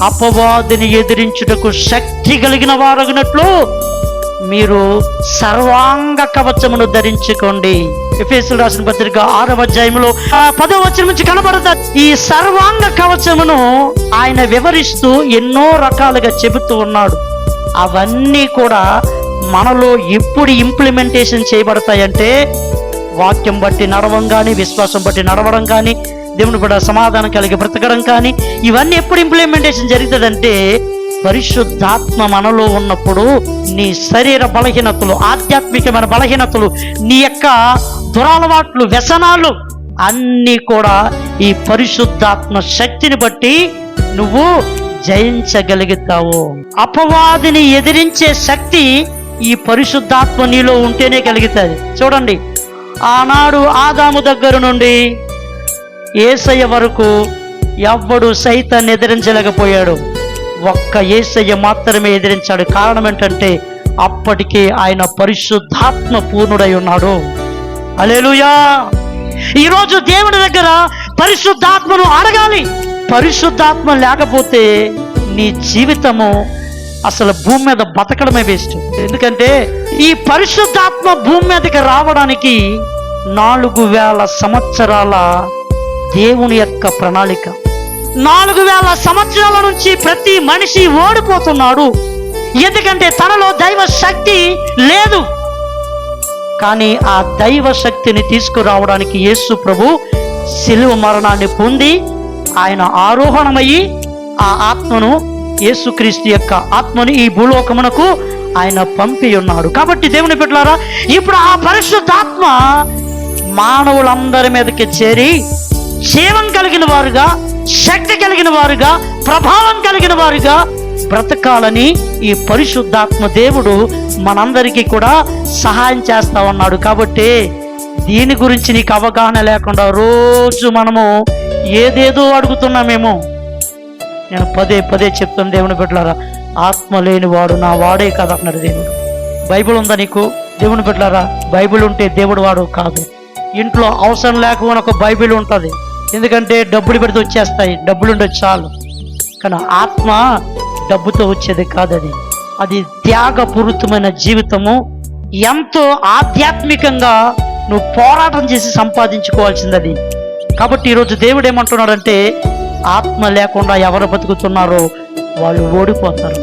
అపవాదిని ఎదిరించుటకు శక్తి కలిగిన వారగినట్లు మీరు సర్వాంగ కవచమును ధరించుకోండి. ఎఫెసీయులకు రాసిన పత్రిక 6వ అధ్యాయంలో 10వ వచనం నుంచి కనబడతారు. ఈ సర్వాంగ కవచమును ఆయన వివరిస్తూ ఎన్నో రకాలుగా చెబుతూ ఉన్నాడు. అవన్నీ కూడా మనలో ఎప్పుడు ఇంప్లిమెంటేషన్ చేయబడతాయంటే వాక్యం బట్టి నడవడం కానీ, విశ్వాసం బట్టి నడవడం కానీ, దేవుని కూడా సమాధానం కలిగి బ్రతకడం కానీ, ఇవన్నీ ఎప్పుడు ఇంప్లిమెంటేషన్ జరుగుతుందంటే పరిశుద్ధాత్మ మనలో ఉన్నప్పుడు నీ శరీర బలహీనతలు, ఆధ్యాత్మికమైన బలహీనతలు, నీ యొక్క దురలవాట్లు, వ్యసనాలు అన్నీ కూడా ఈ పరిశుద్ధాత్మ శక్తిని బట్టి నువ్వు జయించగలుగుతావు. అపవాదిని ఎదిరించే శక్తి ఈ పరిశుద్ధాత్మ నీలో ఉంటేనే కలుగుతుంది. చూడండి, ఆనాడు ఆదాము దగ్గర నుండి యేసయ్య వరకు ఎవ్వడు సైతాన్ని ఎదిరించలేకపోయాడు. ఒక్క యేసయ్య మాత్రమే ఎదిరించాడు. కారణం ఏంటంటే అప్పటికే ఆయన పరిశుద్ధాత్మ పూర్ణుడై ఉన్నాడు. హల్లెలూయా. ఈరోజు దేవుని దగ్గర పరిశుద్ధాత్మను అడగాలి. పరిశుద్ధాత్మ లేకపోతే నీ జీవితము అసలు భూమి మీద బతకడమే వేస్ట్. ఎందుకంటే ఈ పరిశుద్ధాత్మ భూమి మీదకి రావడానికి 4000 సంవత్సరాల దేవుని యొక్క ప్రణాళిక. 4000 సంవత్సరాల నుంచి ప్రతి మనిషి ఓడిపోతున్నాడు. ఎందుకంటే తనలో దైవ శక్తి లేదు. కానీ ఆ దైవ శక్తిని తీసుకురావడానికి యేసు ప్రభు శిలువ మరణాన్ని పొంది ఆయన ఆరోహణమయ్యి ఆ ఆత్మను, యేసుక్రీస్తు యొక్క ఆత్మను ఈ భూలోకమునకు ఆయన పంపి ఉన్నాడు. కాబట్టి దేవుని బిడ్డలారా, ఇప్పుడు ఆ పరిశుద్ధాత్మ మానవులందరి మీదకి చేరి జీవం కలిగిన వారుగా, శక్తి కలిగిన వారుగా, ప్రభావం కలిగిన వారుగా బ్రతకాలని ఈ పరిశుద్ధాత్మ దేవుడు మనందరికీ కూడా సహాయం చేస్తా ఉన్నాడు. కాబట్టి దీని గురించి నీకు అవగాహన లేకుండా రోజు మనము ఏదేదో అడుగుతున్నామేమో. నేను పదే చెప్తాను దేవుని బిడ్డలారా, ఆత్మ లేని వాడు నా వాడే కాదు అన్నాడు దేవుడు. బైబిల్ ఉందా నీకు? దేవుని బిడ్డలారా, బైబిల్ ఉంటే దేవుడు వాడు కాదు. ఇంట్లో అవసరం లేకపోయినా ఒక బైబిల్ ఉంటుంది. ఎందుకంటే డబ్బులు పెడితే వచ్చేస్తాయి, డబ్బులు ఉండొచ్చు చాలు. కానీ ఆత్మ డబ్బుతో వచ్చేది కాదు. అది త్యాగపూరితమైన జీవితము. ఎంతో ఆధ్యాత్మికంగా నువ్వు పోరాటం చేసి సంపాదించుకోవాల్సింది అది. కాబట్టి ఈరోజు దేవుడు ఏమంటున్నాడంటే ఆత్మ లేకుండా ఎవరు బతుకుతున్నారో వాళ్ళు ఓడిపోతారు.